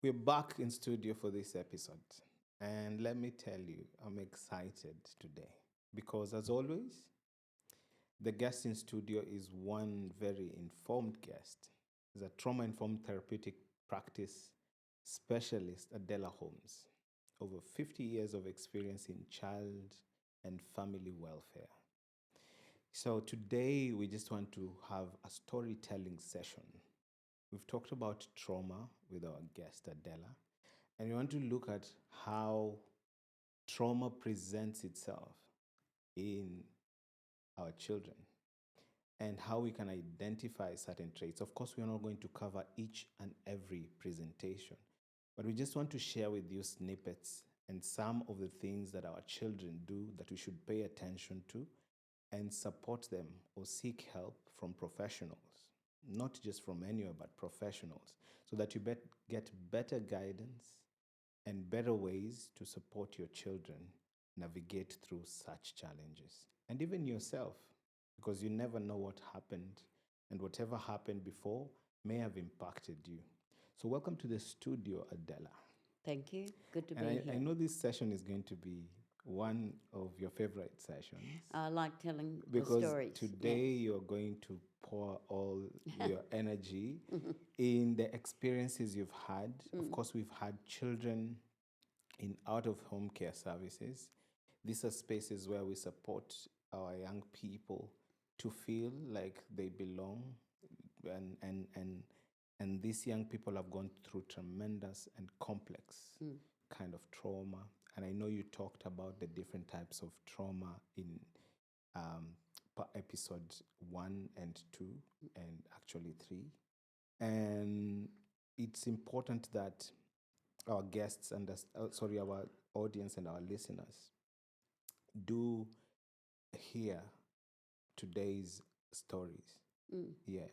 We're back in studio for this episode. And let me tell you, I'm excited today because, as always, the guest in studio is one very informed guest. He's a trauma informed therapeutic practice specialist, Adela Holmes. Over 50 years of experience in child and family welfare. So, today we just want to have a storytelling session. We've talked about trauma with our guest, Adela, and we want to look at how trauma presents itself in our children and how we can identify certain traits. Of course, we are not going to cover each and every presentation, but we just want to share with you snippets and some of the things that our children do that we should pay attention to and support them or seek help from professionals, not just from anywhere, but professionals, so that you get better guidance and better ways to support your children navigate through such challenges. And even yourself, because you never know what happened, and whatever happened before may have impacted you. So, welcome to the studio, Adela. Thank you. Good to And be I here. know this session is going to be one of your favorite sessions I like telling the because stories. today you're going to pour all your energy in the experiences you've had. Of course, we've had children in out of home care services. These are spaces where we support our young people to feel like they belong, and and and and these young people have gone through tremendous and complex kind of trauma. And I know you talked about the different types of trauma in um, episode 1 and 2, and actually 3. And it's important that our guests and our audience and our listeners do hear today's stories. Mm. Yeah.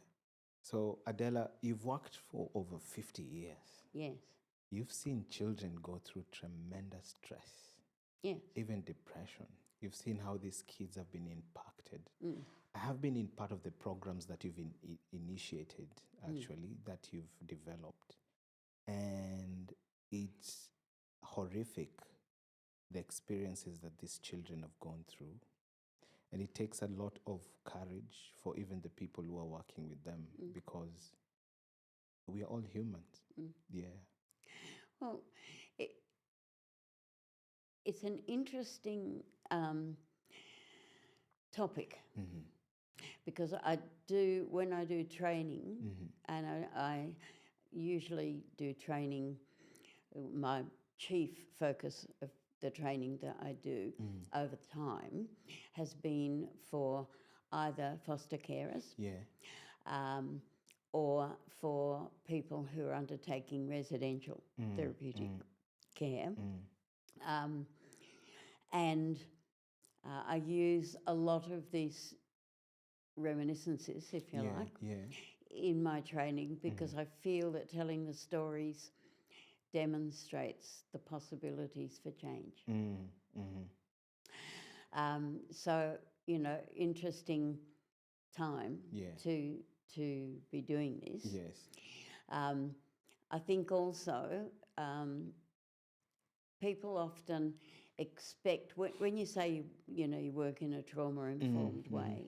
So, Adela, you've worked for over 50 years. Yes. You've seen children go through tremendous stress, Yes. even depression. You've seen how these kids have been impacted. Mm. I have been in part of the programs that you've initiated, actually, that you've developed. And it's horrific, the experiences that these children have gone through. And it takes a lot of courage for even the people who are working with them because we are all humans. Yeah. Well, it, it's an interesting topic because when I do training, and I usually do training, my chief focus of the training that I do over time has been for either foster carers Yeah. or for people who are undertaking residential therapeutic care. And I use a lot of these reminiscences, if you like, in my training because I feel that telling the stories demonstrates the possibilities for change. So, interesting time to be doing this. Yes. I think also people often expect, when you say, you work in a trauma-informed way,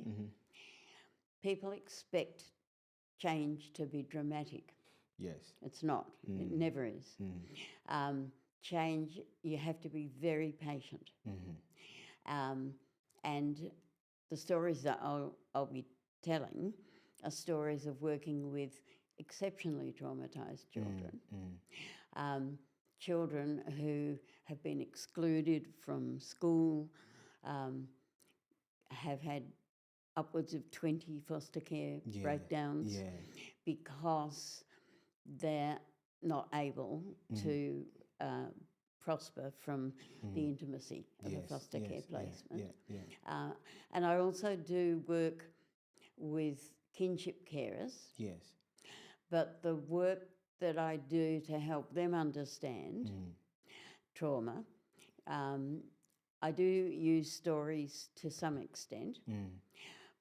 people expect change to be dramatic. Yes. It's not. It never is. Change, you have to be very patient. And the stories that I'll be telling are stories of working with exceptionally traumatized children. Children who have been excluded from school, have had upwards of 20 foster care breakdowns because they're not able to prosper from the intimacy of a foster care placement. And I also do work with kinship carers. Yes. But the work that I do to help them understand trauma, I do use stories to some extent,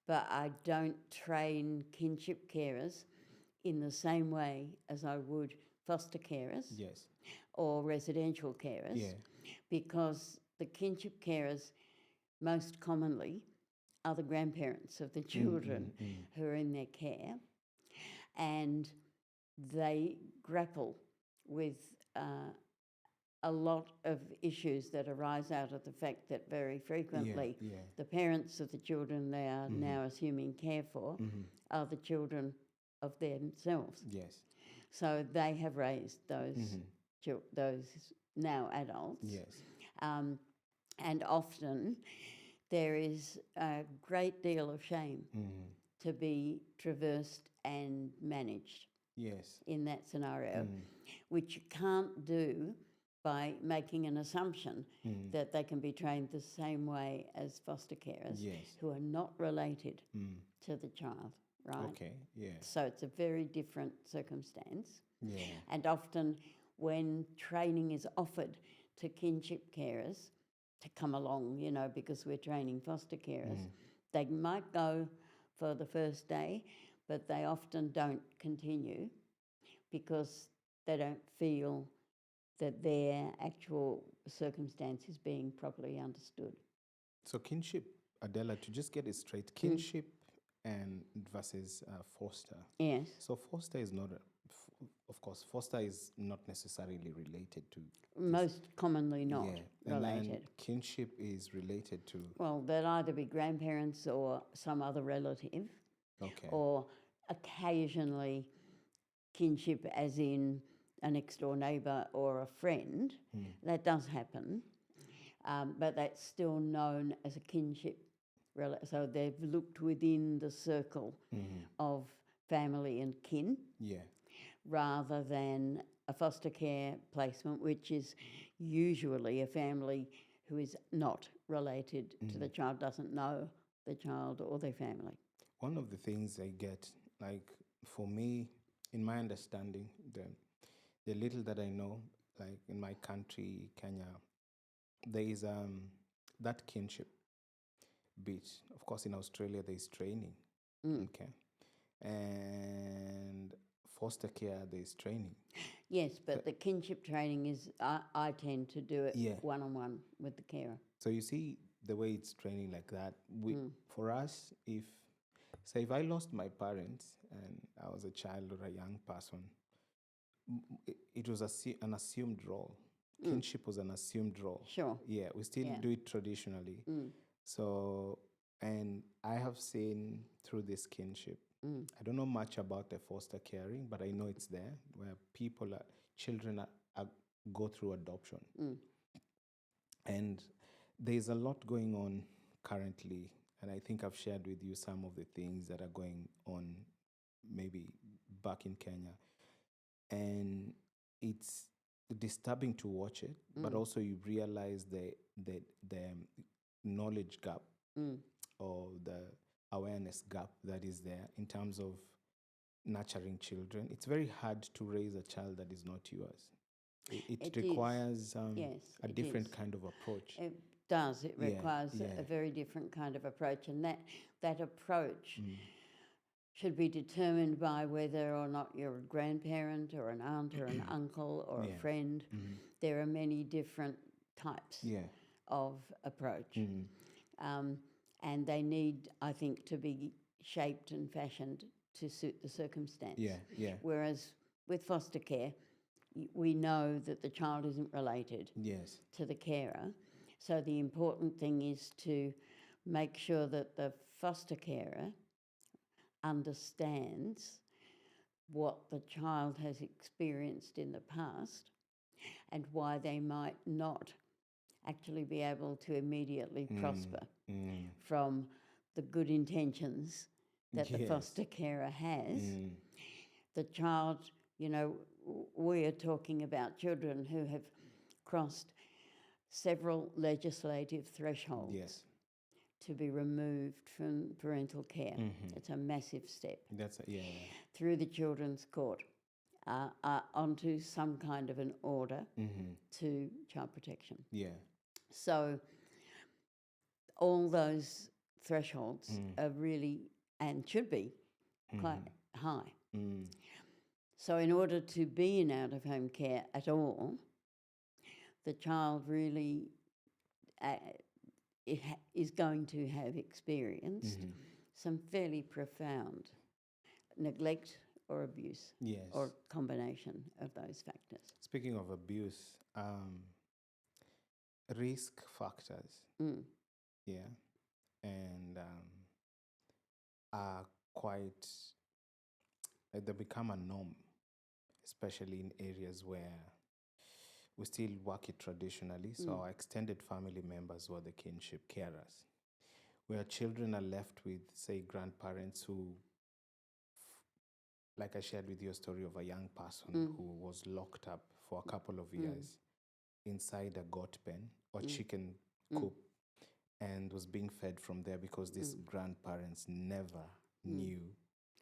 but I don't train kinship carers in the same way as I would foster carers Yes. or residential carers, Yeah. because the kinship carers most commonly are the grandparents of the children who are in their care, and they grapple with a lot of issues that arise out of the fact that very frequently the parents of the children they are now assuming care for are the children of themselves. Yes. So they have raised those now adults. Yes. And often there is a great deal of shame to be traversed and managed. Yes. In that scenario, which you can't do by making an assumption that they can be trained the same way as foster carers who are not related to the child, right? Okay, yeah. So it's a very different circumstance. Yeah. And often when training is offered to kinship carers to come along, you know, because we're training foster carers, they might go for the first day, but they often don't continue because they don't feel that their actual circumstance is being properly understood. So kinship, Adela, to just get it straight, kinship and versus foster. Yes. So foster is not, of course, foster is not necessarily related to. Most commonly not related. And then kinship is related to. Well, they'll either be grandparents or some other relative. Okay. Or occasionally kinship as in a next door neighbour or a friend. That does happen, but that's still known as a kinship. So they've looked within the circle of family and kin rather than a foster care placement, which is usually a family who is not related to the child, doesn't know the child or their family. One of the things I get, like for me, in my understanding, the little that I know, like in my country, Kenya, there is that kinship bit. Of course, in Australia, there is training, okay, and foster care, there is training. Yes, but the kinship training is, I tend to do it one-on-one with the carer. So you see the way it's training like that. For us, if I lost my parents and I was a child or a young person, it was an assumed role. Kinship was an assumed role. Sure. Yeah, we still do it traditionally. So, and I have seen through this kinship, I don't know much about the foster caring, but I know it's there where children go through adoption. And there's a lot going on currently, and I think I've shared with you some of the things that are going on maybe back in Kenya. And it's disturbing to watch it, but also you realize the knowledge gap or the awareness gap that is there in terms of nurturing children. It's very hard to raise a child that is not yours. It requires a different kind of approach. It does. It requires a very different kind of approach, and that approach should be determined by whether or not you're a grandparent or an aunt or an uncle or a friend. There are many different types of approach. And they need, I think, to be shaped and fashioned to suit the circumstance. Whereas with foster care, we know that the child isn't related to the carer. So the important thing is to make sure that the foster carer understands what the child has experienced in the past and why they might not actually be able to immediately prosper from the good intentions that the foster carer has. The child, you know, we are talking about children who have crossed several legislative thresholds to be removed from parental care. It's a massive step. Through the Children's Court onto some kind of an order to child protection. So all those thresholds are really, and should be, quite high. So in order to be in out-of-home care at all, the child really is going to have experienced some fairly profound neglect or abuse, or combination of those factors. Speaking of abuse, risk factors, and are quite, they become a norm, especially in areas where we still work it traditionally. So our extended family members were the kinship carers, where children are left with, say, grandparents who, like I shared with you a story of a young person who was locked up for a couple of years inside a goat pen or chicken coop and was being fed from there because these grandparents never knew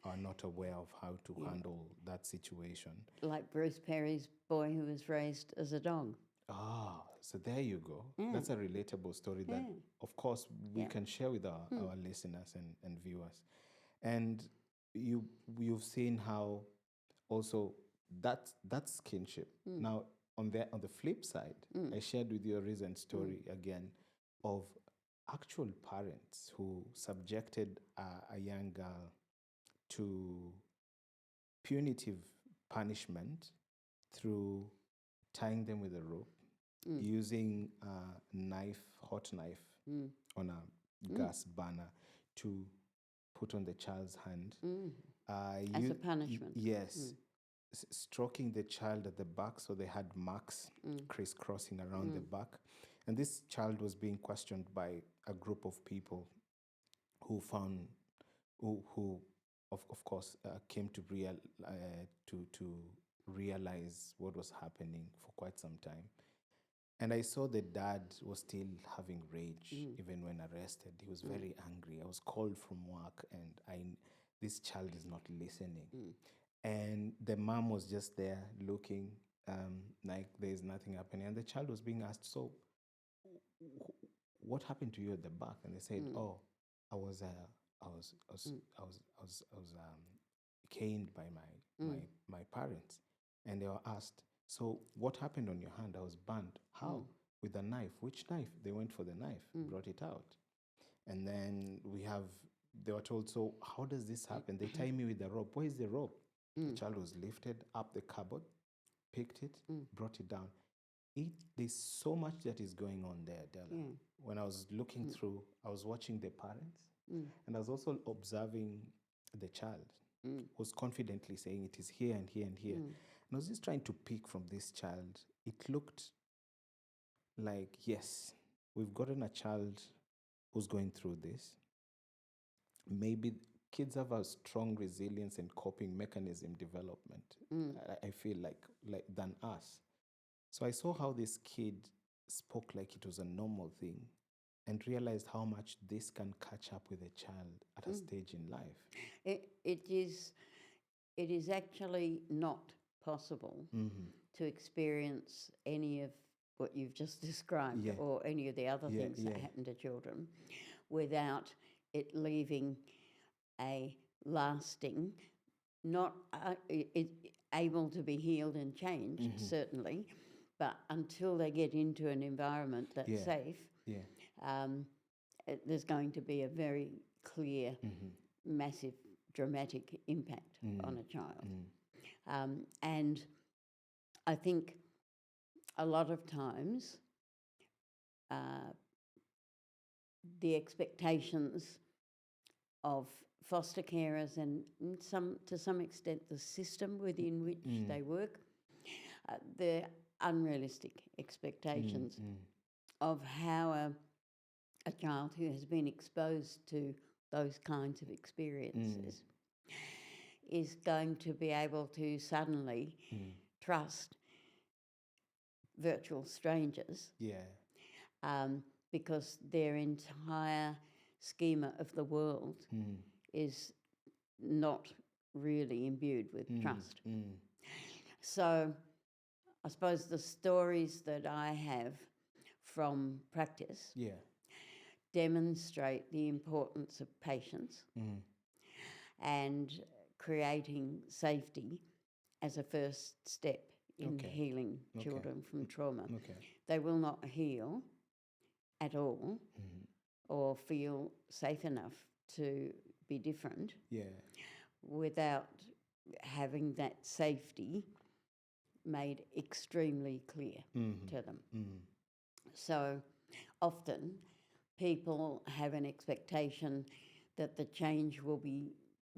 or not aware of how to handle that situation. Like Bruce Perry's boy who was raised as a dog. Ah, so there you go. That's a relatable story that, of course, we can share with our listeners and viewers. And you've seen how also that's kinship. Now, on the flip side, I shared with you a recent story again of actual parents who subjected a young girl to punitive punishment through tying them with a rope, using a hot knife on a gas burner to put on the child's hand. As a punishment. Yes. Stroking the child at the back, so they had marks crisscrossing around the back. And this child was being questioned by a group of people who of course came to realize what was happening for quite some time. And I saw the dad was still having rage even when arrested. He was very angry. I was called from work, and this child is not listening. And the mom was just there looking like there's nothing happening. And the child was being asked, so what happened to you at the back? And they said, oh, I was caned by my parents. And they were asked, so what happened on your hand? I was burned. How? With a knife. Which knife? They went for the knife, brought it out. And then they were told, so how does this happen? They tie me with a rope. Where is the rope? The child was lifted up the cupboard, picked it, brought it down. There's so much that is going on there, Adela. When I was looking through, I was watching the parents, and I was also observing the child, who was confidently saying it is here and here and here. And I was just trying to pick from this child. It looked like, yes, we've gotten a child who's going through this. Maybe kids have a strong resilience and coping mechanism development, I feel like than us. So I saw how this kid spoke like it was a normal thing and realized how much this can catch up with a child at a stage in life. It is actually not possible to experience any of what you've just described or any of the other things that happen to children without it leaving a lasting, not able to be healed and changed, certainly, but until they get into an environment that's safe, there's going to be a very clear, massive, dramatic impact on a child. And I think a lot of times the expectations of foster carers and to some extent the system within which they work, the unrealistic expectations of how a child who has been exposed to those kinds of experiences is going to be able to suddenly trust virtual strangers because their entire schema of the world is not really imbued with trust. So I suppose the stories that I have from practice demonstrate the importance of patience and creating safety as a first step in healing children from trauma. They will not heal at all or feel safe enough to be different without having that safety made extremely clear to them. So often people have an expectation that the change will be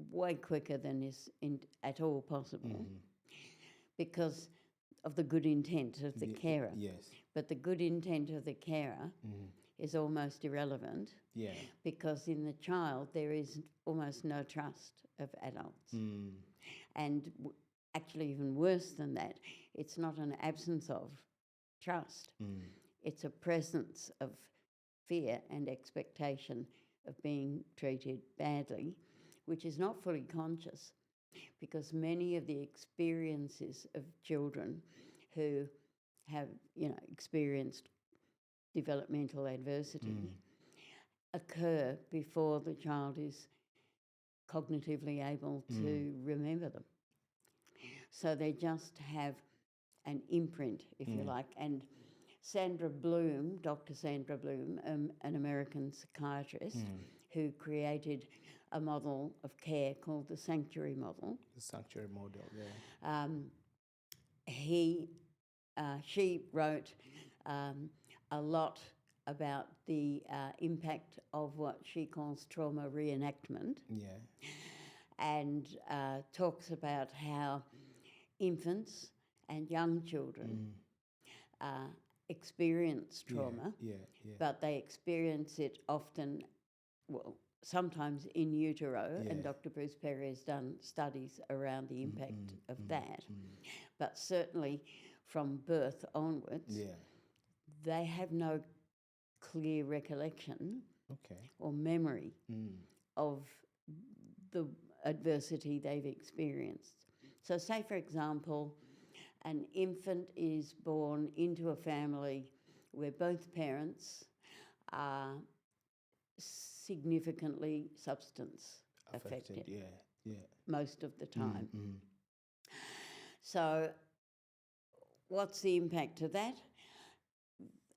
way quicker than is at all possible because of the good intent of the carer. But the good intent of the carer is almost irrelevant because in the child there is almost no trust of adults. And actually even worse than that, it's not an absence of trust. It's a presence of fear and expectation of being treated badly, which is not fully conscious because many of the experiences of children who have, experienced developmental adversity occur before the child is cognitively able to remember them. So they just have an imprint, if you like. And Sandra Bloom, Dr. Sandra Bloom, an American psychiatrist who created a model of care called the sanctuary model. The sanctuary model, She wrote a lot about the impact of what she calls trauma reenactment. And talks about how infants and young children experience trauma, but they experience it often, sometimes in utero, and Dr. Bruce Perry has done studies around the impact of that. But certainly from birth onwards, they have no clear recollection or memory of the adversity they've experienced. So say, for example, an infant is born into a family where both parents are significantly substance affected most of the time. So what's the impact of that?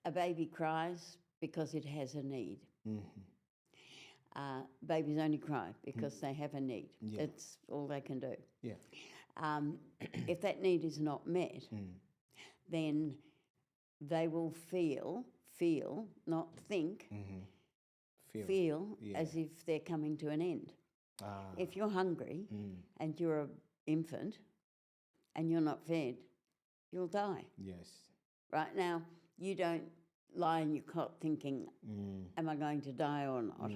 A baby cries because it has a need. Babies only cry because they have a need. That's all they can do. If that need is not met, then they will feel, not think, feel as if they're coming to an end. If you're hungry and you're an infant and you're not fed, you'll die. Right now, you don't lie in your cot thinking, am I going to die or not?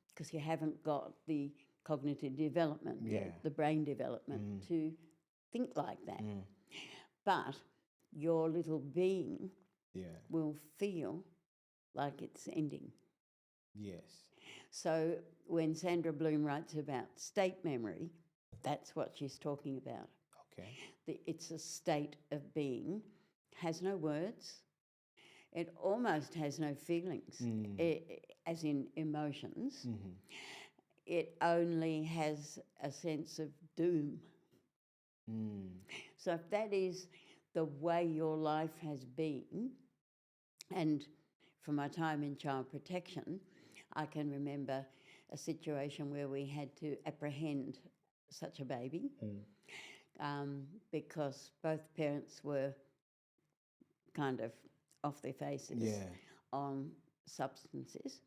Because you haven't got the cognitive development yet, the brain development to think like that. But your little being will feel like it's ending. So when Sandra Bloom writes about state memory, that's what she's talking about. It's a state of being, has no words, it almost has no feelings, as in emotions. It only has a sense of doom. So if that is the way your life has been, and from my time in child protection, I can remember a situation where we had to apprehend such a baby because both parents were kind of off their faces on substances.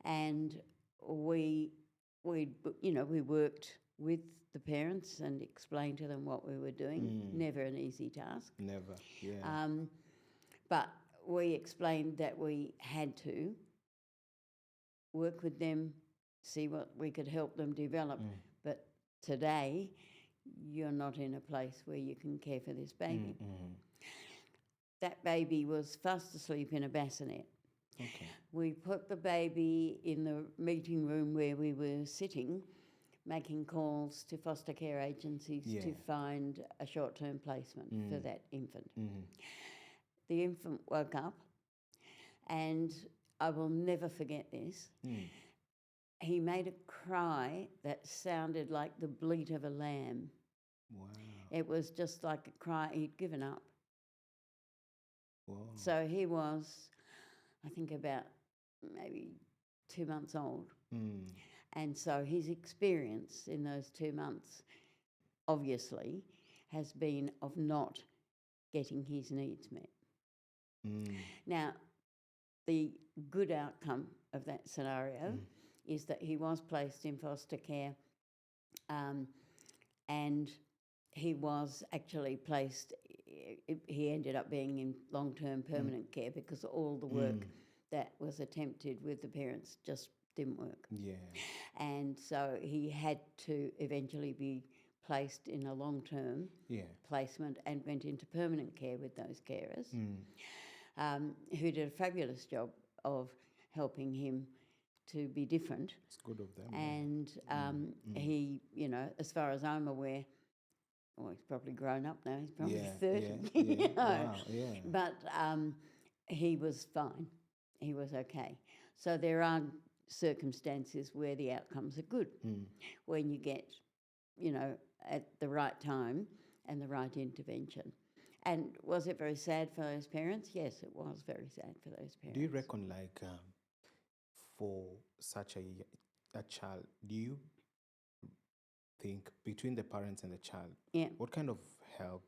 And we worked with the parents and explained to them what we were doing. Never an easy task. But we explained that we had to work with them, see what we could help them develop. But today, you're not in a place where you can care for this baby. That baby was fast asleep in a bassinet. We put the baby in the meeting room where we were sitting, making calls to foster care agencies to find a short-term placement for that infant. The infant woke up, and I will never forget this. He made a cry that sounded like the bleat of a lamb. Wow. It was just like a cry. He'd given up. Wow. So he was, I think, about maybe 2 months old. And so his experience in those 2 months, obviously, has been of not getting his needs met. Now, the good outcome of that scenario is that he was placed in foster care, and he was actually placed, he ended up being in long-term permanent care because all the work that was attempted with the parents just didn't work. Yeah. And so he had to eventually be placed in a long-term placement and went into permanent care with those carers, who did a fabulous job of helping him to be different. It's good of them. And he, you know, as far as I'm aware, well, he's probably grown up now. He's probably 30. You know? Wow, yeah. But he was fine. He was okay. So there are circumstances where the outcomes are good, when you get, you know, at the right time and the right intervention. And was it very sad for those parents? Yes, it was very sad for those parents. Do you reckon, like, for such a child, do you think between the parents and the child, what kind of help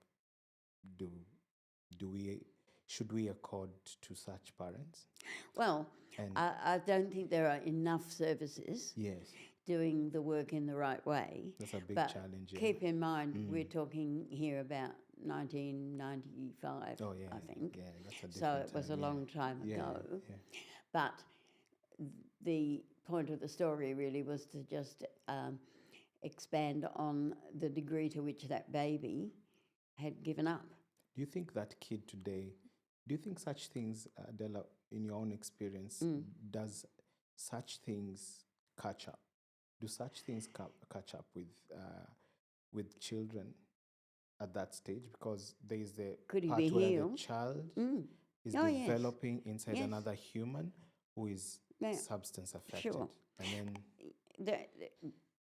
should we accord to such parents? Well, I don't think there are enough services doing the work in the right way. That's a big challenge. Yeah. Keep in mind, we're talking here about 1995, I think. Yeah, that's a different so it was a long time ago. Yeah. But the point of the story really was to just expand on the degree to which that baby had given up. Do you think that kid today, do you think such things, Adela, in your own experience, does such things catch up? Do such things catch up with children at that stage? Because there is the Could he part be where healed? the child is developing inside another human who is substance affected. Sure. And then the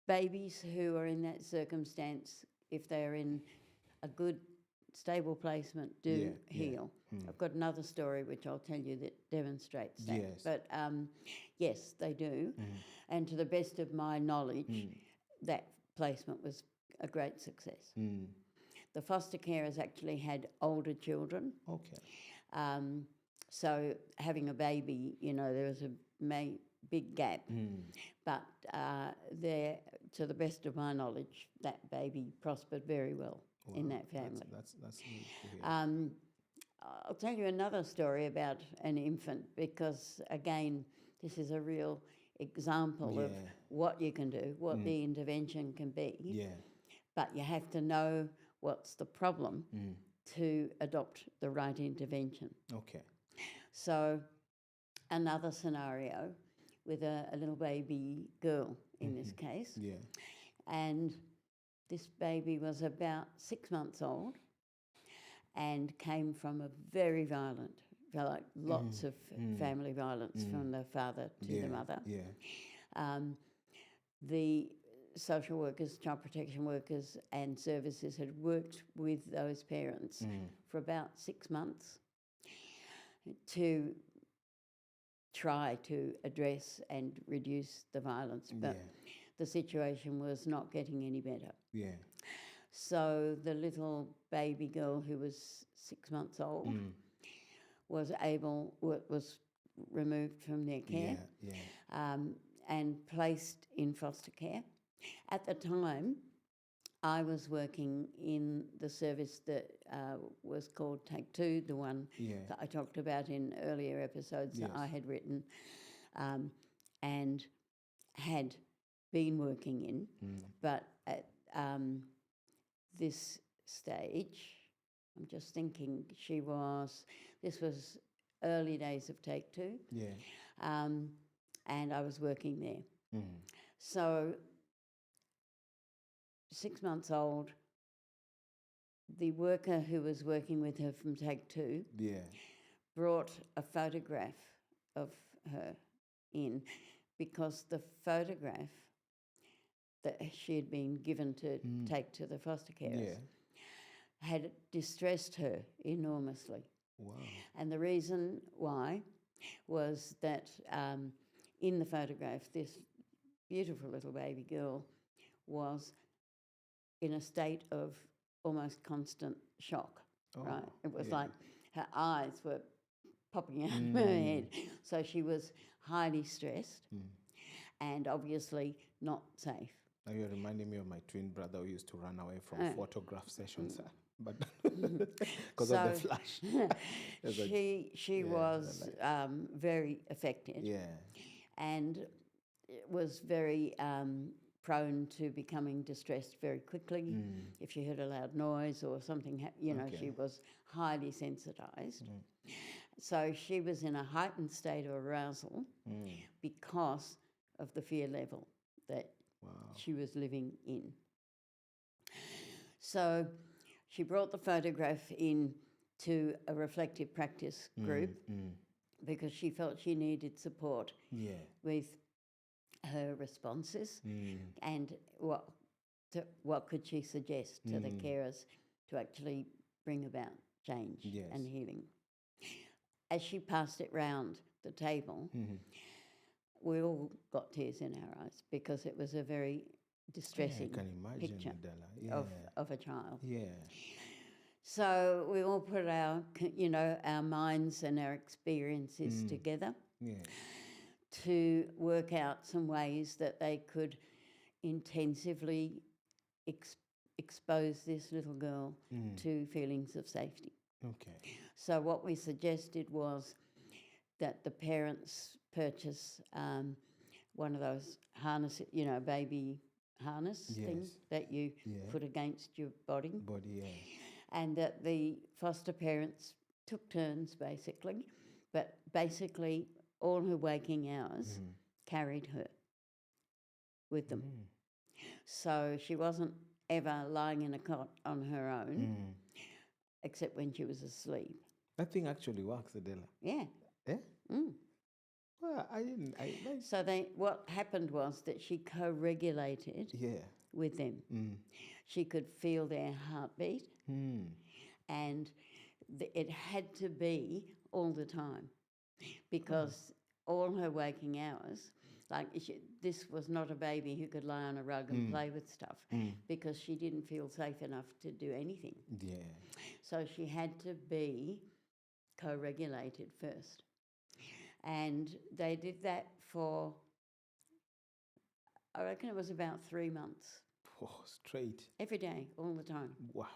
babies who are in that circumstance, if they're in a good, stable placement, do heal. I've got another story which I'll tell you that demonstrates that. Yes. But yes, they do. And to the best of my knowledge, that placement was a great success. The foster carers actually had older children. Okay. So having a baby, you know, there was a big gap. But there, to the best of my knowledge, that baby prospered very well in that family. That's neat to hear. I'll tell you another story about an infant because, again, this is a real example of what you can do, what the intervention can be. Yeah. But you have to know what's the problem to adopt the right intervention. Okay. So another scenario with a little baby girl in this case. Yeah. And this baby was about 6 months old and came from a very violent, like lots of family violence from the father to the mother. Yeah. The social workers, child protection workers and services had worked with those parents for about 6 months to try to address and reduce the violence. But the situation was not getting any better. Yeah. So the little baby girl who was 6 months old was removed from their care and placed in foster care. At the time, I was working in the service that was called Take Two, the one that I talked about in earlier episodes that I had written and had been working in. But at this stage, I'm just thinking this was early days of Take Two. Yeah. And I was working there. So 6 months old, the worker who was working with her from Take Two brought a photograph of her in because the photograph that she had been given to take to the foster carers had distressed her enormously. Wow. And the reason why was that in the photograph, this beautiful little baby girl was in a state of almost constant shock, right? It was like her eyes were popping out of her head. So she was highly stressed and obviously not safe. Now you're reminding me of my twin brother who used to run away from photograph sessions, but because of the flash. She was very affected. Yeah. And was very prone to becoming distressed very quickly. If she heard a loud noise or something, she was highly sensitized. So she was in a heightened state of arousal because of the fear level that she was living in. So she brought the photograph in to a reflective practice group because she felt she needed support with her responses and what could she suggest to the carers to actually bring about change and healing. As she passed it round the table, we all got tears in our eyes because it was a very distressing picture of a child. Yeah. So we all put our minds and our experiences together to work out some ways that they could intensively expose this little girl to feelings of safety. Okay. So what we suggested was that the parents purchase one of those harnesses, baby harness things that you put against your body. And that the foster parents took turns basically, but basically all her waking hours carried her with them. So she wasn't ever lying in a cot on her own, except when she was asleep. That thing actually works, Adela. Yeah. Yeah? Well, I didn't. So what happened was that she co-regulated with them. She could feel their heartbeat, and it had to be all the time because all her waking hours, this was not a baby who could lie on a rug and play with stuff because she didn't feel safe enough to do anything. Yeah. So she had to be co-regulated first. And they did that for, I reckon it was about 3 months. Oh, straight. Every day, all the time. Wow.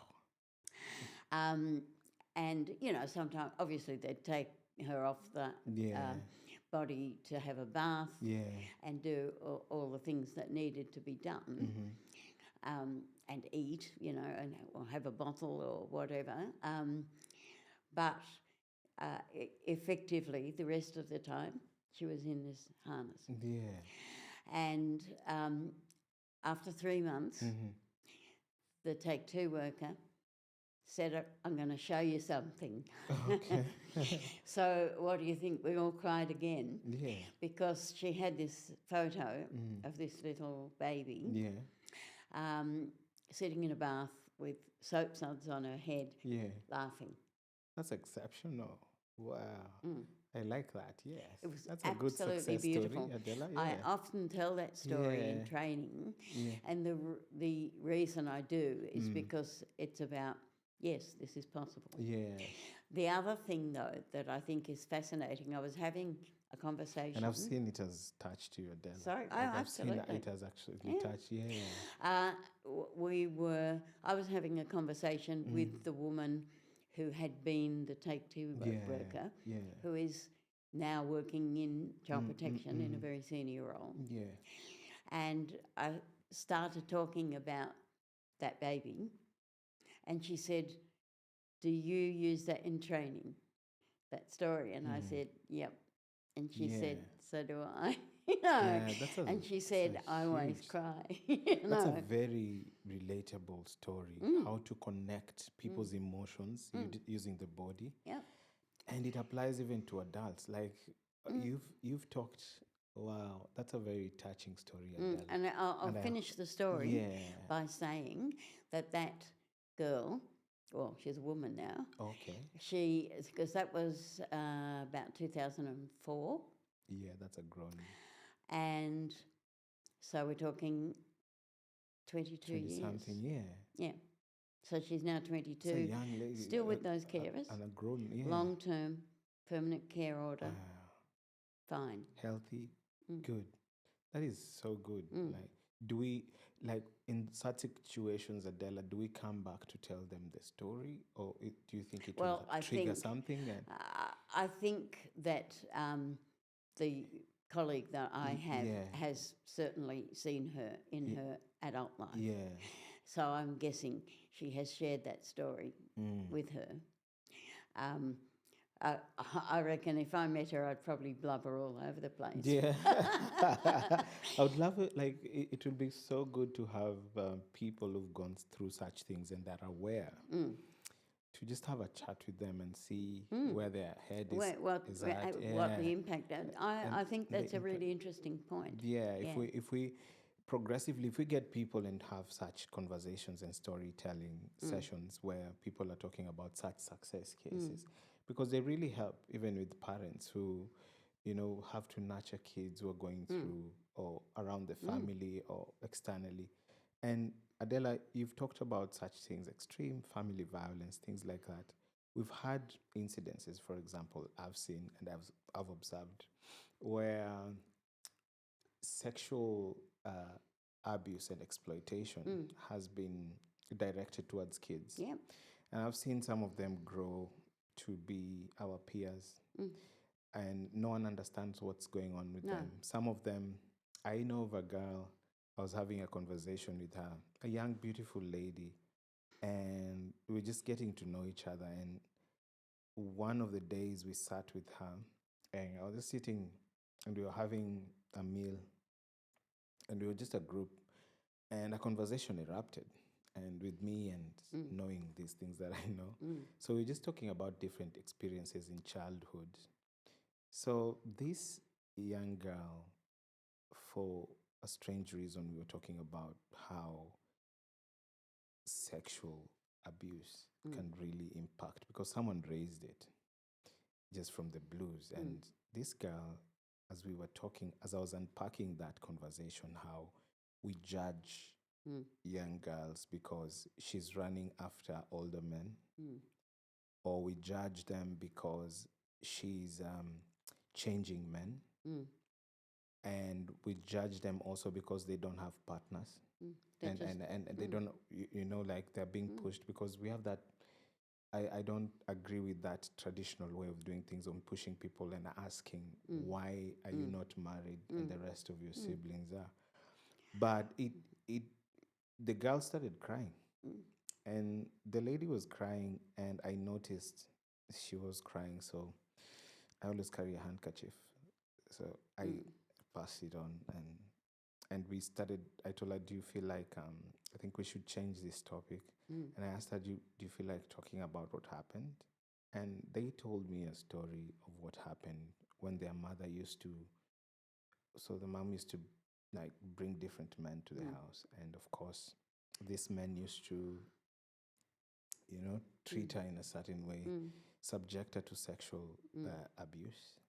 And, sometimes, obviously, they'd take her off the body to have a bath and do all the things that needed to be done and eat, or have a bottle or whatever. But effectively, the rest of the time, she was in this harness. Yeah. And after 3 months, the Take Two worker said, I'm going to show you something. Okay. So what do you think? We all cried again. Yeah. Because she had this photo of this little baby sitting in a bath with soap suds on her head, laughing. That's exceptional. Wow. I like that, yes. It was That's a good success beautiful. Story, Adela. Yeah. I often tell that story in training, and the reason I do is because it's about, yes, this is possible. Yeah. The other thing, though, that I think is fascinating, I was having a conversation. And I've seen it has touched you, Adela. Sorry, I've seen that it has actually touched you. Yeah. I was having a conversation with the woman who had been the Take Two worker, who is now working in child protection in a very senior role. Yeah. And I started talking about that baby, and she said, do you use that in training, that story? And I said, yep. And she said, so do I. And she said, I always cry. That's a very relatable story, how to connect people's emotions using the body. Yeah. And it applies even to adults. Like you've talked Wow, that's a very touching story, Adele. And I'll finish the story by saying that girl, well, she's a woman now. Okay. Because that was about 2004. Yeah, that's a grown. And so we're talking 22 years. Something, yeah. Yeah. So she's now 22. It's a young lady. Still with those carers. And a grown, yeah. Long-term, permanent care order. Fine. Healthy. Good. That is so good. Like, do we, like, in such situations, Adela, do we come back to tell them the story? Or do you think it will trigger something? I think that the colleague that I have has certainly seen her in her adult life. Yeah. So I'm guessing she has shared that story with her. I reckon if I met her, I'd probably blubber all over the place. Yeah. I would love it. Like, it would be so good to have people who've gone through such things and that are aware. To just have a chat with them and see where their head is at. What the impact is. I think that's a really interesting point. Yeah, if we progressively, if we get people and have such conversations and storytelling sessions where people are talking about such success cases, because they really help even with parents who, have to nurture kids who are going through or around the family or externally. And Adela, you've talked about such things, extreme family violence, things like that. We've had incidences, for example, I've seen and I've observed, where sexual abuse and exploitation has been directed towards kids. Yeah. And I've seen some of them grow to be our peers, and no one understands what's going on with them. Some of them, I know of a girl, I was having a conversation with her, a young, beautiful lady, and we were just getting to know each other. And one of the days we sat with her, and I was just sitting, and we were having a meal, and we were just a group, and a conversation erupted. And with me and knowing these things that I know. So we're just talking about different experiences in childhood. So this young girl, for a strange reason, we were talking about how sexual abuse can really impact, because someone raised it just from the blues. And this girl, as we were talking, as I was unpacking that conversation, how we judge young girls because she's running after older men, or we judge them because she's changing men, and we judge them also because they don't have partners, and they don't, like they're being pushed, because we have that. I don't agree with that traditional way of doing things, on pushing people and asking why are you not married and the rest of your siblings are. But the girl started crying, and the lady was crying, and I noticed she was crying, so I always carry a handkerchief, so I passed it on, and we started. I told her, do you feel like I think we should change this topic? And I asked her, do you feel like talking about what happened? And they told me a story of what happened when their mother used to, so the mom used to like bring different men to the house, and of course these men used to, treat her in a certain way, subject her to sexual abuse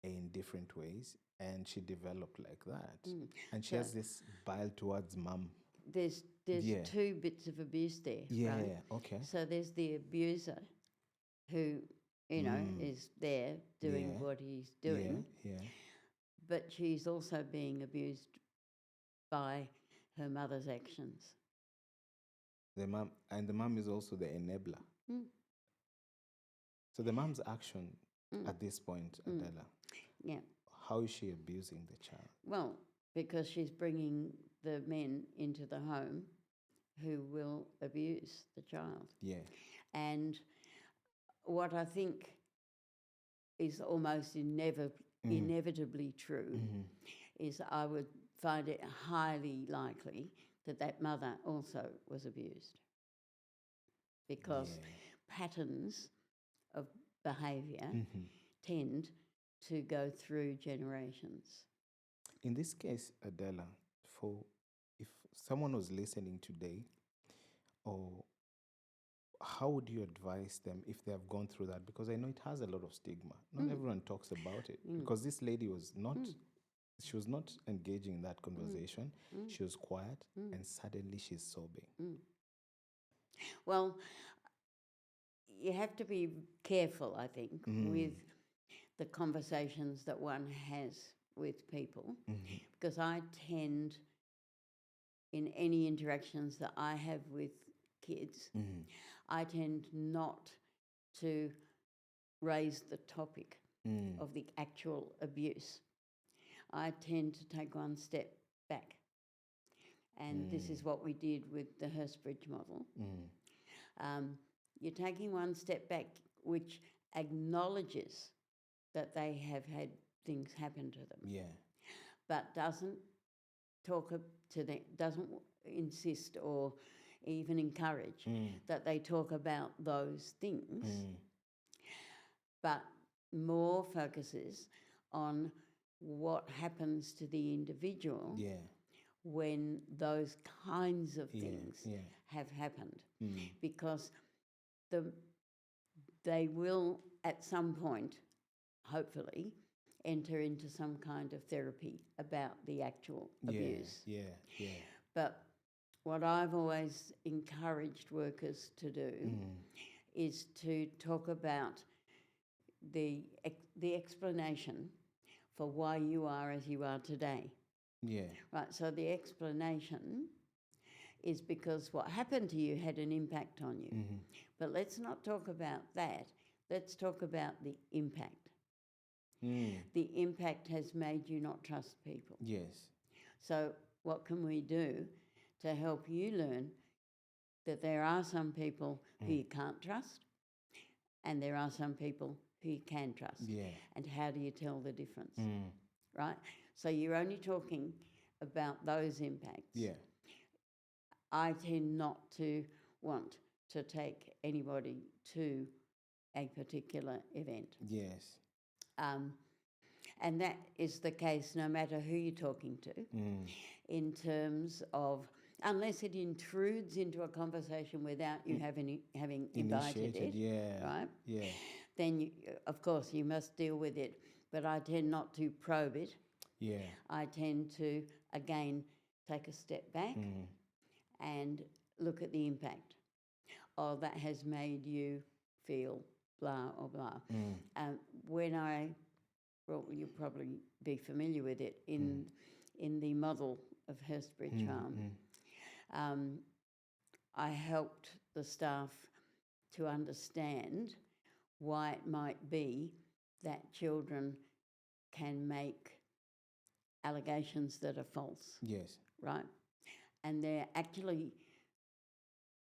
in different ways, and she developed like that. And she has this bile towards mom. There's two bits of abuse there. Yeah, right? okay. So there's the abuser who, is there doing what he's doing. Yeah. But she's also being abused by her mother's actions. The mom is also the enabler. So the mom's action at this point, Adela, how is she abusing the child? Well, because she's bringing the men into the home who will abuse the child. Yeah. And what I think is almost inevitably true is I would find it highly likely that mother also was abused, because patterns of behaviour tend to go through generations. In this case, Adela, for if someone was listening today, or how would you advise them if they have gone through that? Because I know it has a lot of stigma. Not everyone talks about it. Because this lady was not, she was not engaging in that conversation. She was quiet, and suddenly she's sobbing. Well, you have to be careful, I think, with the conversations that one has with people, because I tend, in any interactions that I have with kids, I tend not to raise the topic of the actual abuse. I tend to take one step back. And this is what we did with the Hurstbridge model. You're taking one step back, which acknowledges that they have had things happen to them. Yeah. But doesn't talk to them, doesn't insist or even encourage that they talk about those things, but more focuses on what happens to the individual when those kinds of things have happened. Because they will at some point, hopefully, enter into some kind of therapy about the actual abuse. But what I've always encouraged workers to do is to talk about the explanation for why you are as you are today. Right, so the explanation is because what happened to you had an impact on you. But let's not talk about that. Let's talk about the impact. The impact has made you not trust people. So what can we do to help you learn that there are some people who you can't trust and there are some people who you can trust? And how do you tell the difference? Right? So you're only talking about those impacts. I tend not to want to take anybody to a particular event. And that is the case no matter who you're talking to, in terms of, unless it intrudes into a conversation without you having invited it, right? Then, you, of course, you must deal with it. But I tend not to probe it. I tend to, again, take a step back and look at the impact. Oh, that has made you feel blah or blah. Well, you'll probably be familiar with it in the model of Hurstbridge Farm. I helped the staff to understand why it might be that children can make allegations that are false. Right? And they're actually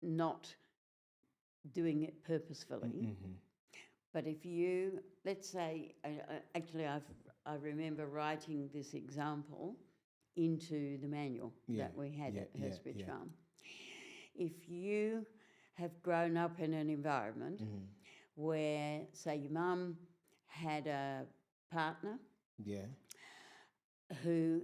not doing it purposefully. But if you, let's say, actually I remember writing this example into the manual that we had at Hurstbridge Farm. If you have grown up in an environment where, say, your mum had a partner who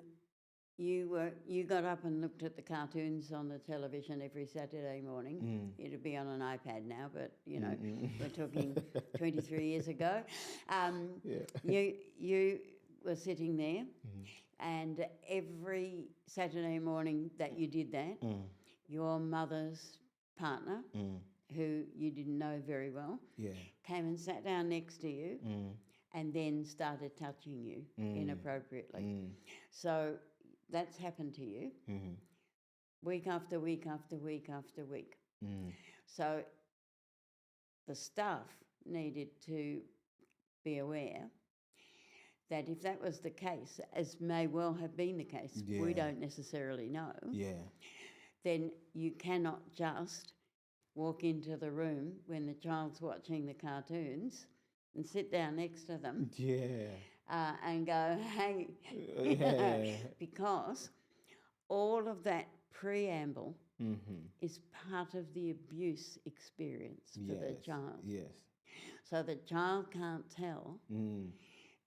you got up and looked at the cartoons on the television every Saturday morning. It'd be on an iPad now, but, you know, we're talking 23 years ago. You were sitting there, and every Saturday morning that you did that, your mother's partner, who you didn't know very well, came and sat down next to you and then started touching you inappropriately. So that's happened to you week after week after week after week. So the staff needed to be aware that if that was the case, as may well have been the case, we don't necessarily know, then you cannot just walk into the room when the child's watching the cartoons and sit down next to them and go, hey, because all of that preamble is part of the abuse experience for the child. So the child can't tell,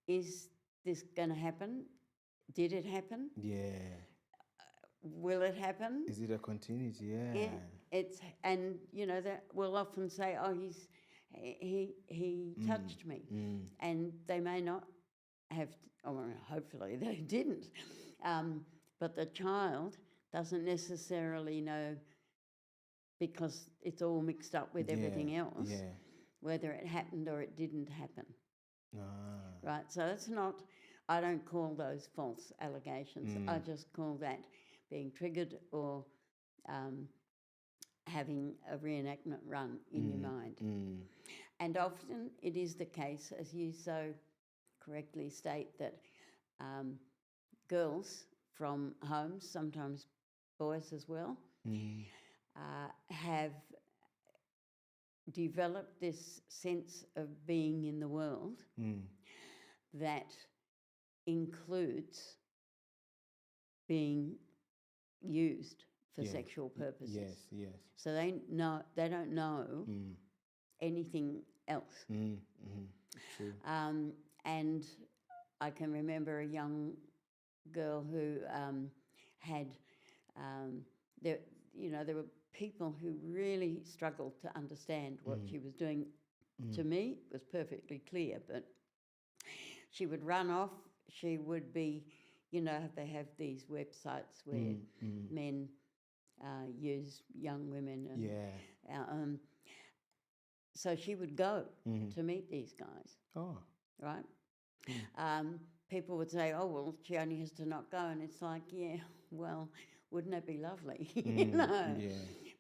is this going to happen? Did it happen? Yeah. Will it happen? Is it a continuity? Yeah. It's, and you know, that we'll often say, oh, he touched me, and they may not have, or hopefully they didn't, but the child doesn't necessarily know, because it's all mixed up with everything else, whether it happened or it didn't happen. Right, so it's not, I don't call those false allegations. I just call that being triggered or having a reenactment run in your mind. And often it is the case, as you so correctly state, that girls from homes, sometimes boys as well, have developed this sense of being in the world that includes being used for sexual purposes. Yes, yes. So they don't know anything else. True. And I can remember a young girl who had there were people who really struggled to understand what she was doing. To me, it was perfectly clear, but she would run off. She would be, they have these websites where men use young women. And, so she would go to meet these guys. Oh. Right? People would say, oh, well, she only has to not go. And it's like, yeah, well, wouldn't it be lovely? Yeah.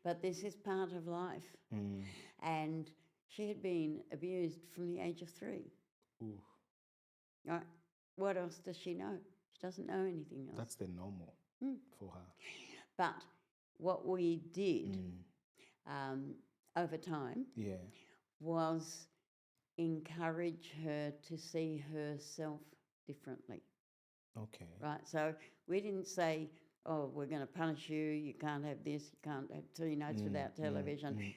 But this is part of life. And she had been abused from the age of 3. Ooh. Right? What else does she know? She doesn't know anything else. That's the normal for her. But what we did over time was encourage her to see herself differently. Okay. Right? So we didn't say, oh, we're going to punish you, you can't have this, you can't have 3 nights without television.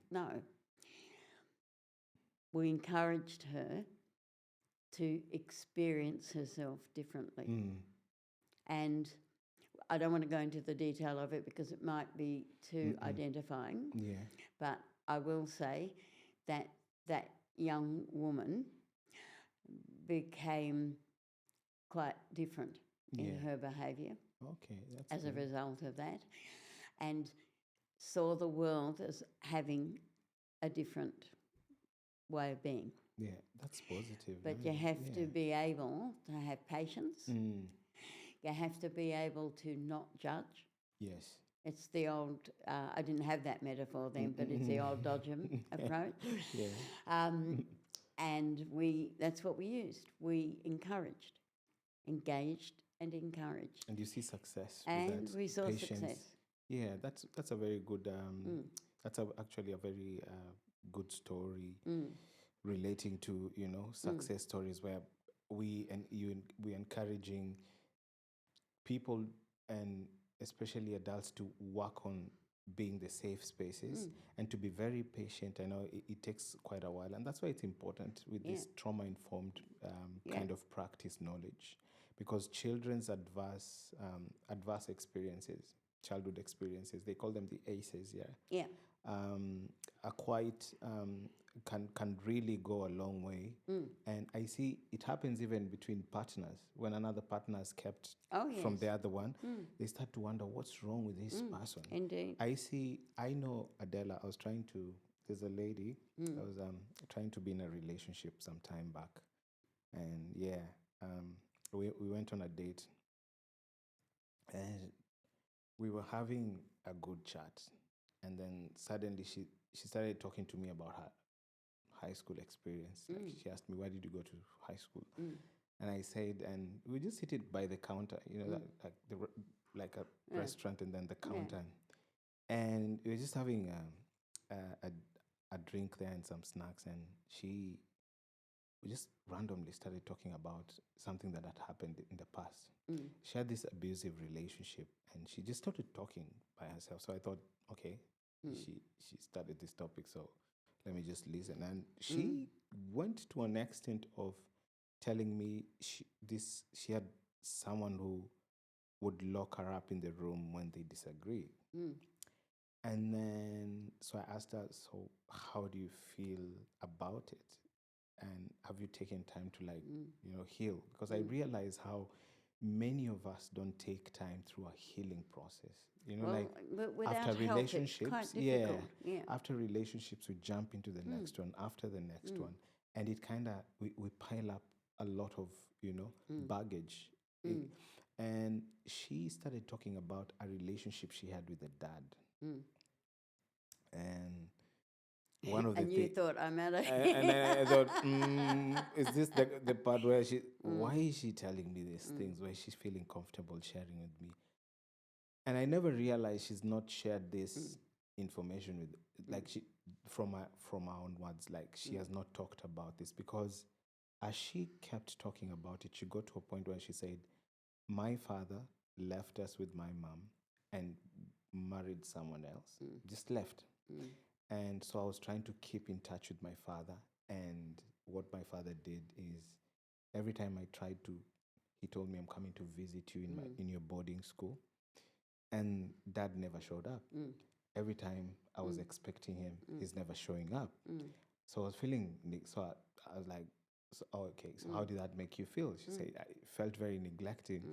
No. We encouraged her to experience herself differently. And I don't want to go into the detail of it because it might be too identifying. Yeah. But I will say that that young woman became quite different in her behaviour. Okay, that's as good. A result of that, and saw the world as having a different way of being. Yeah, that's positive. But you have to be able to have patience. You have to be able to not judge. Yes. It's the old, I didn't have that metaphor then, but it's the old Dodgem approach. Yeah. And that's what we used. We encouraged, engaged and encouraged. And you see success with and that. We saw patience. Success. Yeah, that's a very good, that's actually a very good story relating to, success stories where we're encouraging people and especially adults to work on being the safe spaces and to be very patient. I know it takes quite a while, and that's why it's important with this trauma-informed kind of practice knowledge, because children's adverse experiences, childhood experiences, they call them the ACEs, are quite can really go a long way. And I see it happens even between partners. When another partner is kept from the other one, they start to wonder what's wrong with this person. Indeed. I know Adela, there's a lady I was trying to be in a relationship some time back. And we went on a date and we were having a good chat. And then suddenly she started talking to me about her high school experience. Like she asked me, why did you go to high school? And I said, and we just seated by the counter, like a restaurant, and then the counter. And we were just having a drink there and some snacks. And we just randomly started talking about something that had happened in the past. She had this abusive relationship, and she just started talking by herself. So I thought, okay, she started this topic, so let me just listen. And she went to an extent of telling me she had someone who would lock her up in the room when they disagree. And then, so I asked her, so how do you feel about it? And have you taken time to heal? Because I realize how many of us don't take time through a healing process. After relationships, after relationships, we jump into the next one, after the next one. And it kind of, we pile up a lot of, baggage. And she started talking about a relationship she had with a dad. And one of the you thought, I'm out of and I thought, is this the part where why is she telling me these things, where she's feeling comfortable sharing with me? And I never realized she's not shared this information with, she, from her own words, she has not talked about this, because as she kept talking about it, she got to a point where she said, my father left us with my mom and married someone else, just left. And so I was trying to keep in touch with my father. And what my father did is, every time I tried to, he told me, I'm coming to visit you in your boarding school. And dad never showed up. Every time I was expecting him, he's never showing up. So I was feeling, so I was like, okay, so how did that make you feel? She said, I felt very neglected.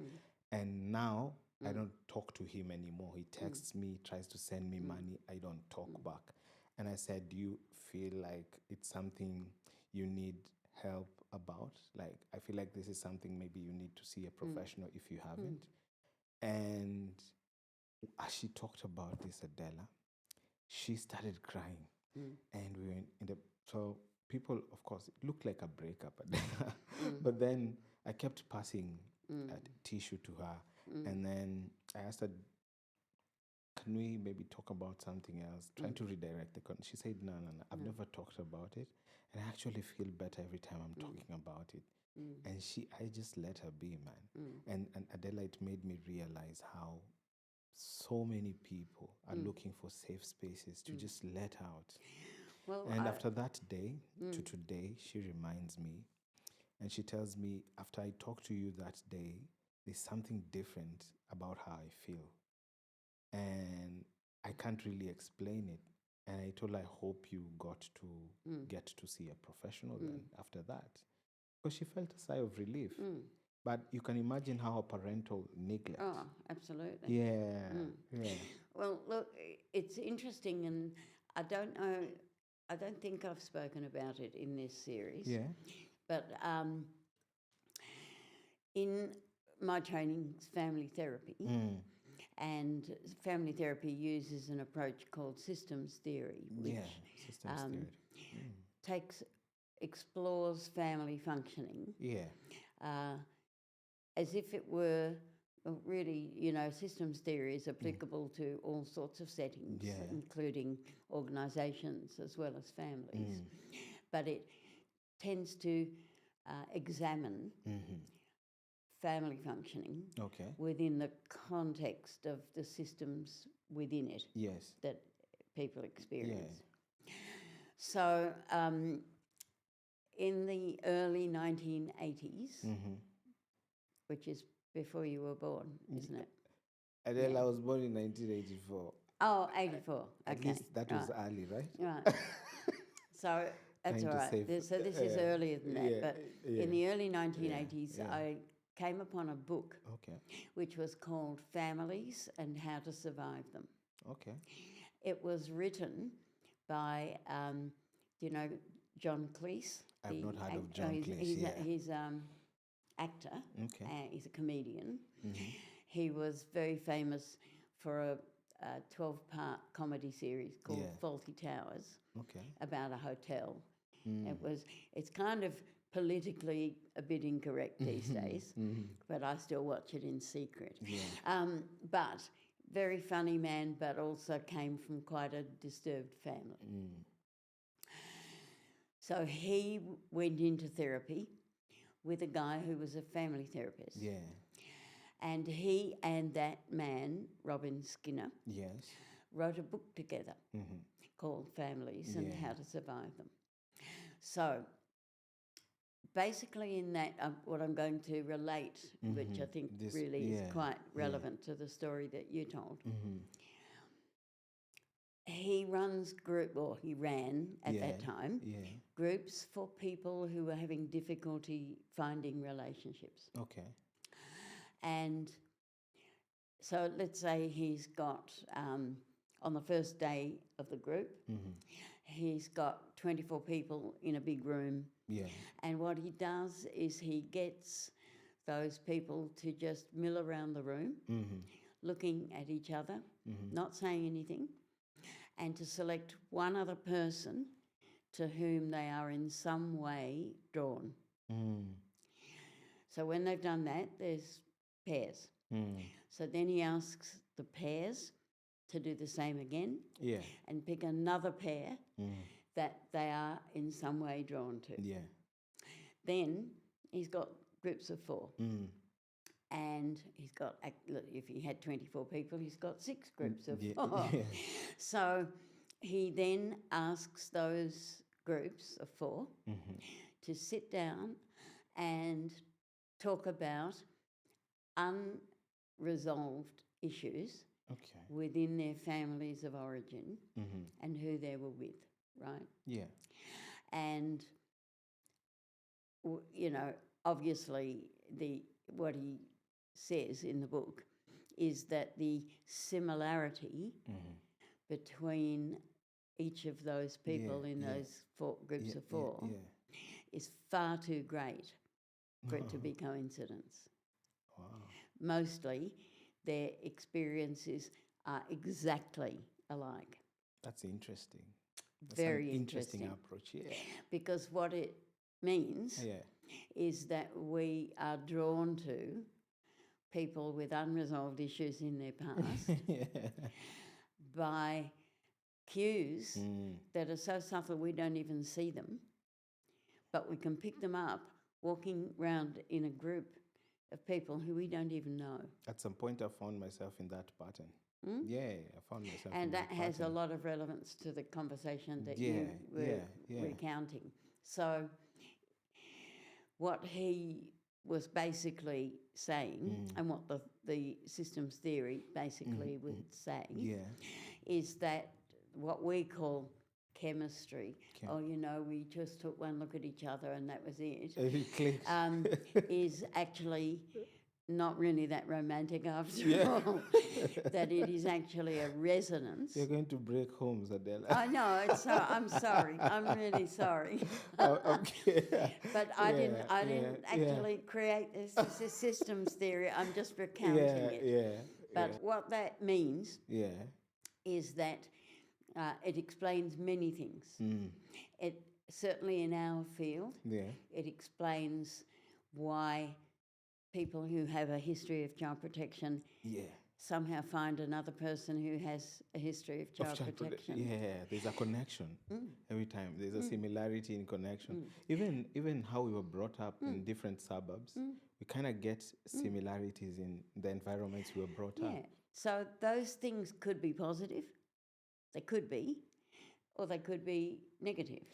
And now I don't talk to him anymore. He texts me, tries to send me money. I don't talk back. And I said, do you feel like it's something you need help about? I feel like this is something maybe you need to see a professional if you haven't. And as she talked about this, Adela, she started crying. And we were in the, so people, of course, it looked like a breakup. But then I kept passing a tissue to her. And then I asked her, can we maybe talk about something else? Trying to redirect the conversation. She said, no, I've never talked about it. And I actually feel better every time I'm talking about it. And I just let her be, man. And Adela, it made me realize how so many people are looking for safe spaces to just let out. Well, and after that day to today, she reminds me, and she tells me, after I talked to you that day, there's something different about how I feel. And I can't really explain it. And I told her, I hope you got to get to see a professional then after that. Because she felt a sigh of relief. But you can imagine how a parental neglect. Oh, absolutely. Yeah, yeah. Well, look, it's interesting, and I don't know, I don't think I've spoken about it in this series. Yeah. But in my training, family therapy, and family therapy uses an approach called systems theory, which systems theory. Explores family functioning. Yeah. As if it were really, systems theory is applicable to all sorts of settings, including organisations as well as families. But it tends to examine family functioning within the context of the systems within it that people experience. Yeah. So in the early 1980s, which is before you were born, isn't it? Adela, I was born in 1984. Oh, 84. At least that was early, right? Right. So that's all right. So this is earlier than that. But in the early 1980s, I came upon a book which was called Families and How to Survive Them. Okay. It was written by, John Cleese? I've not heard of John Cleese. He's actor. Okay. He's a comedian. He was very famous for a 12-part comedy series called Faulty Towers about a hotel. It's kind of politically a bit incorrect these days, but I still watch it in secret. Yeah. But very funny man, but also came from quite a disturbed family. So he went into therapy with a guy who was a family therapist. Yeah. And he and that man, Robin Skinner, wrote a book together called Families and How to Survive Them. So basically in that, what I'm going to relate, which I think really is quite relevant to the story that you told. He he ran at that time, groups for people who were having difficulty finding relationships. Okay. And so let's say he's got, on the first day of the group, he's got 24 people in a big room. Yeah. And what he does is he gets those people to just mill around the room, looking at each other, not saying anything, and to select one other person to whom they are in some way drawn. So when they've done that, there's pairs. So then he asks the pairs to do the same again, and pick another pair that they are in some way drawn to. Yeah. Then he's got groups of 4. And he's got, if he had 24 people, he's got 6 groups of 4. Yeah. So he then asks those groups of 4 to sit down and talk about unresolved issues within their families of origin and who they were with, right? Yeah. And, you know, obviously what he says in the book is that the similarity between each of those people in those 4 groups of 4 is far too great for it to be coincidence. Wow. Mostly their experiences are exactly alike. That's interesting. That's Very an interesting approach, Because what it means is that we are drawn to people with unresolved issues in their past by cues that are so subtle we don't even see them, but we can pick them up walking around in a group of people who we don't even know. At some point I found myself in that pattern. Yeah, I found myself and in that has pattern. a lot of relevance to the conversation that you were recounting. So what he was basically saying, and what the systems theory basically would say, is that what we call chemistry, you know, we just took one look at each other and that was it, is actually not really that romantic after all. That it is actually a resonance. You're going to break homes, Adela. I know. I'm sorry. I'm really sorry. Okay. But I didn't actually create this systems theory. I'm just recounting it. But what that means is that it explains many things. It certainly in our field, it explains why people who have a history of child protection somehow find another person who has a history of child protection. There's a connection every time. There's a similarity in connection. Even how we were brought up in different suburbs, we kind of get similarities in the environments we were brought up. So those things could be positive. They could be, or they could be negative.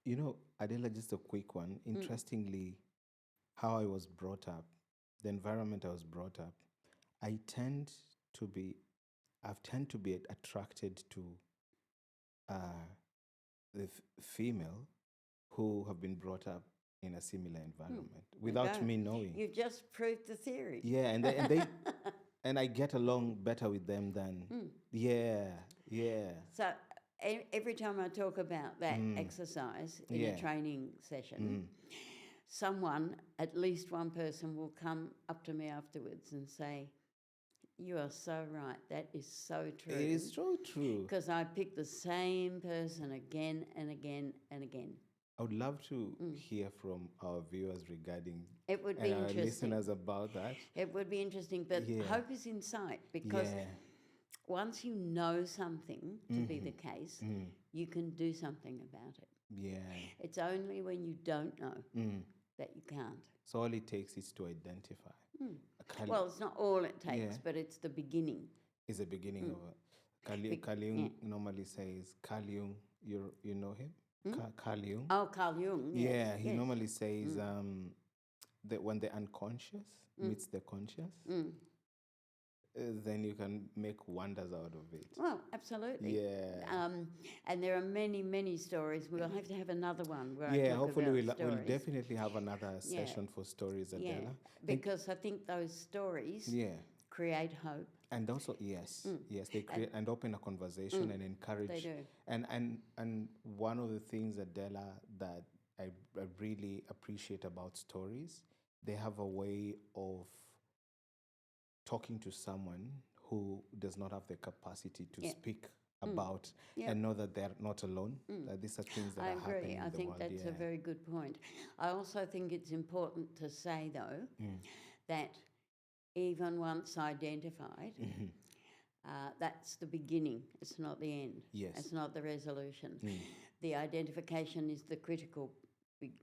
You know, Adela, just a quick one. Interestingly, how I was brought up, the environment I was brought up, I tend to be attracted to the female who have been brought up in a similar environment without me knowing. You've just proved the theory. Yeah, and they and I get along better with them than So every time I talk about that exercise in a training session, someone, at least one person, will come up to me afterwards and say, "You are so right. That is so true." It is so true. Because I pick the same person again and again and again. I would love to hear from our viewers regarding it would be and our interesting. listeners about that. It would be interesting, but hope is in sight, because once you know something to be the case, you can do something about it. Yeah. It's only when you don't know that you can't. So all it takes is to identify. Well, it's not all it takes, but it's the beginning. It's the beginning of it. Carl Jung normally says, Carl Jung, you know him? Carl Jung. Oh, Carl Jung, yes. Yeah, he yes. normally says that when the unconscious meets the conscious, then you can make wonders out of it. Well, absolutely. Yeah. And there are many, many stories. We'll have to have another one where I Yeah, talk hopefully about we'll stories. definitely have another session for stories, Adela. Yeah, because I think those stories create hope. And also, yes, they create and open a conversation and encourage. They do. And one of the things, Adela, that I really appreciate about stories, they have a way of talking to someone who does not have the capacity to speak about and know that they're not alone. That these are things that are happening in the world. I think that's a very good point. I also think it's important to say, though, that even once identified, that's the beginning. It's not the end. Yes. It's not the resolution. The identification is the critical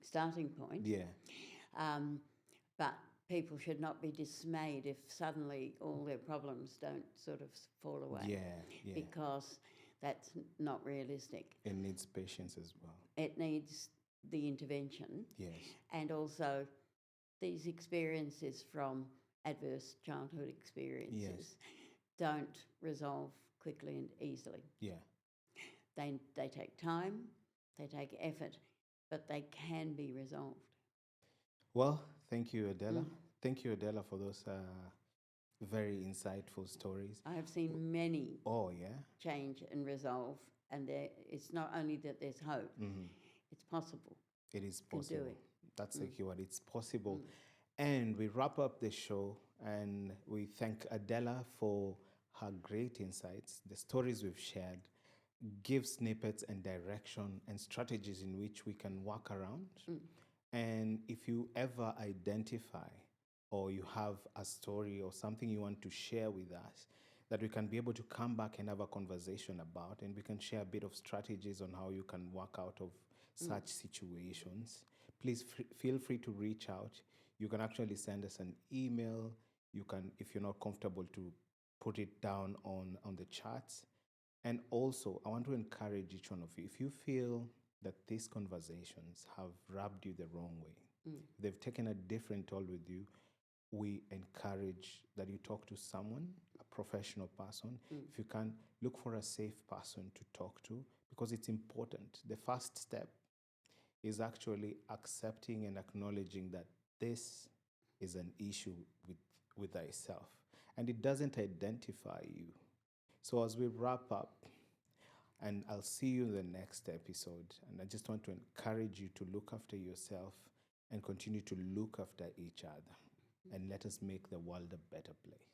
starting point. Yeah. But people should not be dismayed if suddenly all their problems don't sort of fall away. Yeah. Because that's not realistic. It needs patience as well. It needs the intervention. Yes. And also these experiences from adverse childhood experiences don't resolve quickly and easily. Yeah. They take time, they take effort, but they can be resolved. Well, thank you, Adela. Thank you, Adela, for those very insightful stories. I have seen many change and resolve, and it's not only that there's hope, it's possible. It is possible. Do it. That's the keyword. It's possible. And we wrap up the show, and we thank Adela for her great insights. The stories we've shared give snippets and direction and strategies in which we can work around. And if you ever identify or you have a story or something you want to share with us that we can be able to come back and have a conversation about, and we can share a bit of strategies on how you can work out of such situations, please feel free to reach out. You can actually send us an email. You can, if you're not comfortable, to put it down on the chats. And also, I want to encourage each one of you, if you feel that these conversations have rubbed you the wrong way, they've taken a different toll with you, we encourage that you talk to someone, a professional person. If you can, look for a safe person to talk to, because it's important. The first step is actually accepting and acknowledging that this is an issue with thyself, and it doesn't identify you. So as we wrap up, and I'll see you in the next episode, and I just want to encourage you to look after yourself and continue to look after each other, and let us make the world a better place.